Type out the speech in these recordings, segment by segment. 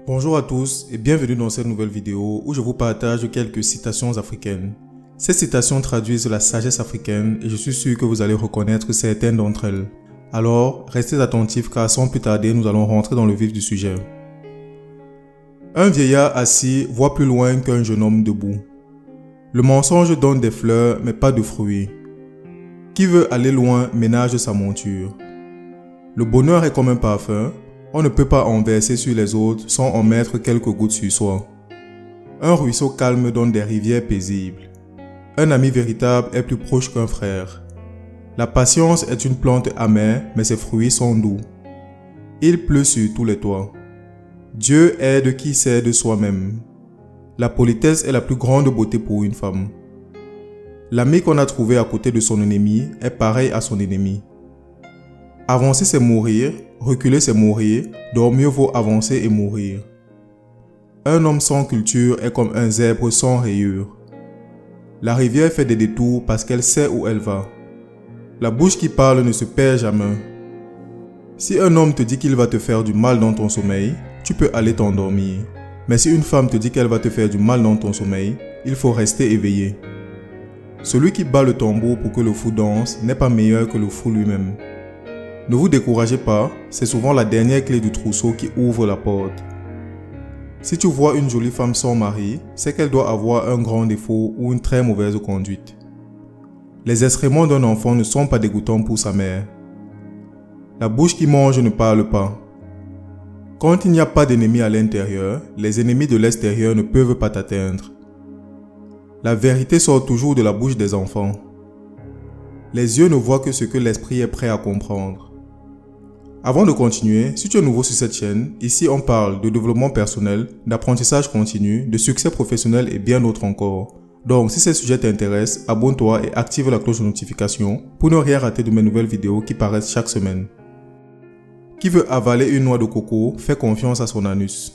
Bonjour à tous et bienvenue dans cette nouvelle vidéo où je vous partage quelques citations africaines. Ces citations traduisent la sagesse africaine et je suis sûr que vous allez reconnaître certaines d'entre elles. Alors, restez attentifs car sans plus tarder, nous allons rentrer dans le vif du sujet. Un vieillard assis voit plus loin qu'un jeune homme debout. Le mensonge donne des fleurs mais pas de fruits. Qui veut aller loin ménage sa monture. Le bonheur est comme un parfum. On ne peut pas en verser sur les autres sans en mettre quelques gouttes sur soi. Un ruisseau calme donne des rivières paisibles. Un ami véritable est plus proche qu'un frère. La patience est une plante amère, mais ses fruits sont doux. Il pleut sur tous les toits. Dieu aide qui sait de soi-même. La politesse est la plus grande beauté pour une femme. L'ami qu'on a trouvé à côté de son ennemi est pareil à son ennemi. Avancer c'est mourir, reculer c'est mourir, donc mieux vaut avancer et mourir. Un homme sans culture est comme un zèbre sans rayures. La rivière fait des détours parce qu'elle sait où elle va. La bouche qui parle ne se perd jamais. Si un homme te dit qu'il va te faire du mal dans ton sommeil, tu peux aller t'endormir. Mais si une femme te dit qu'elle va te faire du mal dans ton sommeil, il faut rester éveillé. Celui qui bat le tambour pour que le fou danse n'est pas meilleur que le fou lui-même. Ne vous découragez pas, c'est souvent la dernière clé du trousseau qui ouvre la porte. Si tu vois une jolie femme sans mari, c'est qu'elle doit avoir un grand défaut ou une très mauvaise conduite. Les excréments d'un enfant ne sont pas dégoûtants pour sa mère. La bouche qui mange ne parle pas. Quand il n'y a pas d'ennemis à l'intérieur, les ennemis de l'extérieur ne peuvent pas t'atteindre. La vérité sort toujours de la bouche des enfants. Les yeux ne voient que ce que l'esprit est prêt à comprendre. Avant de continuer, si tu es nouveau sur cette chaîne, ici on parle de développement personnel, d'apprentissage continu, de succès professionnel et bien d'autres encore. Donc si ces sujets t'intéressent, abonne-toi et active la cloche de notification pour ne rien rater de mes nouvelles vidéos qui paraissent chaque semaine. Qui veut avaler une noix de coco fait confiance à son anus.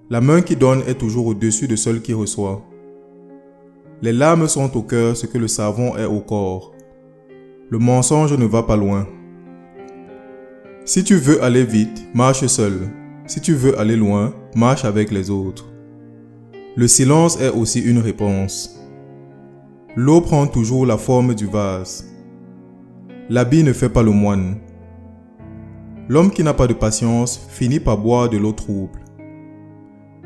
La main qui donne est toujours au-dessus de celle qui reçoit. Les larmes sont au cœur ce que le savon est au corps. Le mensonge ne va pas loin. Si tu veux aller vite, marche seul. Si tu veux aller loin, marche avec les autres. Le silence est aussi une réponse. L'eau prend toujours la forme du vase. L'habit ne fait pas le moine. L'homme qui n'a pas de patience finit par boire de l'eau trouble.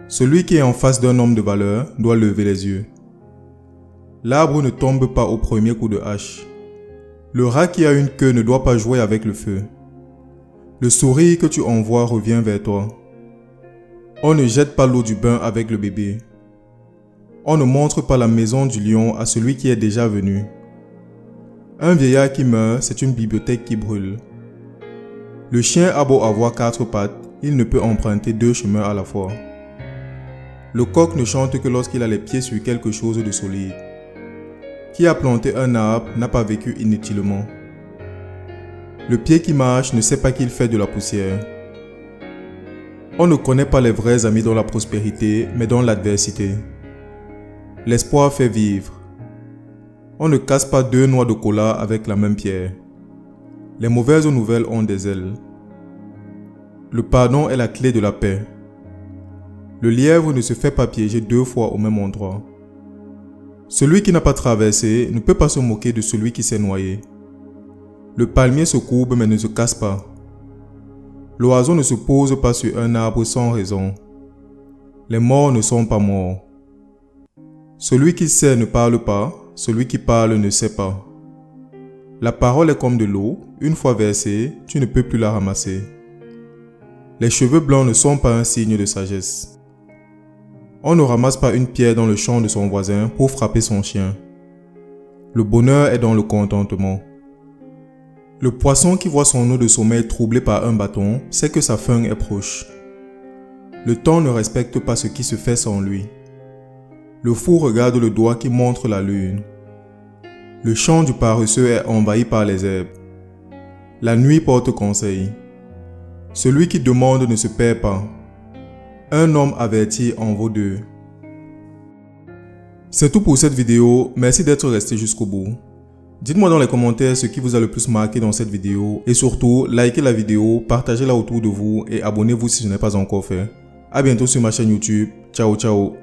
Celui qui est en face d'un homme de valeur doit lever les yeux. L'arbre ne tombe pas au premier coup de hache. Le rat qui a une queue ne doit pas jouer avec le feu. Le sourire que tu envoies revient vers toi. On ne jette pas l'eau du bain avec le bébé. On ne montre pas la maison du lion à celui qui est déjà venu. Un vieillard qui meurt, c'est une bibliothèque qui brûle. Le chien a beau avoir 4 pattes, il ne peut emprunter 2 chemins à la fois. Le coq ne chante que lorsqu'il a les pieds sur quelque chose de solide. Qui a planté un arbre n'a pas vécu inutilement. Le pied qui marche ne sait pas qu'il fait de la poussière. On ne connaît pas les vrais amis dans la prospérité, mais dans l'adversité. L'espoir fait vivre. On ne casse pas 2 noix de cola avec la même pierre. Les mauvaises nouvelles ont des ailes. Le pardon est la clé de la paix. Le lièvre ne se fait pas piéger 2 fois au même endroit. Celui qui n'a pas traversé ne peut pas se moquer de celui qui s'est noyé. Le palmier se courbe mais ne se casse pas. L'oiseau ne se pose pas sur un arbre sans raison. Les morts ne sont pas morts. Celui qui sait ne parle pas, celui qui parle ne sait pas. La parole est comme de l'eau, une fois versée, tu ne peux plus la ramasser. Les cheveux blancs ne sont pas un signe de sagesse. On ne ramasse pas une pierre dans le champ de son voisin pour frapper son chien. Le bonheur est dans le contentement. Le poisson qui voit son eau de sommeil troublée par un bâton sait que sa fin est proche. Le temps ne respecte pas ce qui se fait sans lui. Le fou regarde le doigt qui montre la lune. Le champ du paresseux est envahi par les herbes. La nuit porte conseil. Celui qui demande ne se perd pas. Un homme averti en vaut 2. C'est tout pour cette vidéo, merci d'être resté jusqu'au bout. Dites-moi dans les commentaires ce qui vous a le plus marqué dans cette vidéo et surtout, likez la vidéo, partagez-la autour de vous et abonnez-vous si ce n'est pas encore fait. À bientôt sur ma chaîne YouTube. Ciao, ciao.